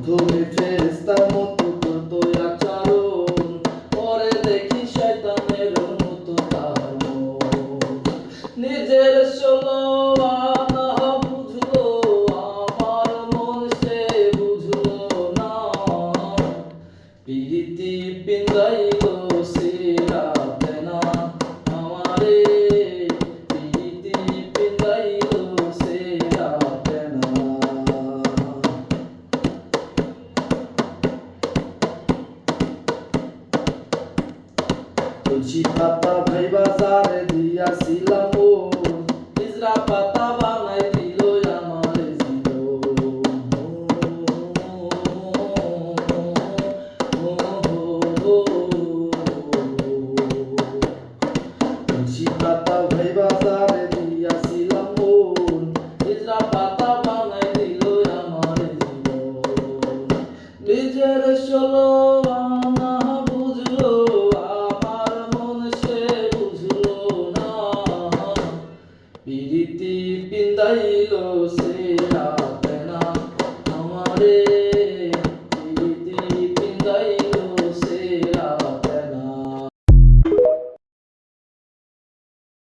তুমি ফেরেশতার মতো করতো আচরণ, পরে দেখি শয়তানের মতো তার মন। নিজের ষোলো আনা বুঝলো আমার মন, সে বুঝলো না। প্রীতি পিন্দাইলো সে রাতে না আমারে, প্রীতি পিন্দাইলো সে রাতে না। তুলসী পাতা ভাই বাজারে দিয়াছিলাম মন, হিজড়া পাতা বানাই দিল আমার তুলসী পাতা ভাই বাজারে দিয়াছিলাম মন, হিজড়া পাতা বানাই দিল আমার জীবন। নিজের ষোলো আনা বুঝলো আমার মন, সে বুঝলো না। প্রীতি পিন্দাইলো সে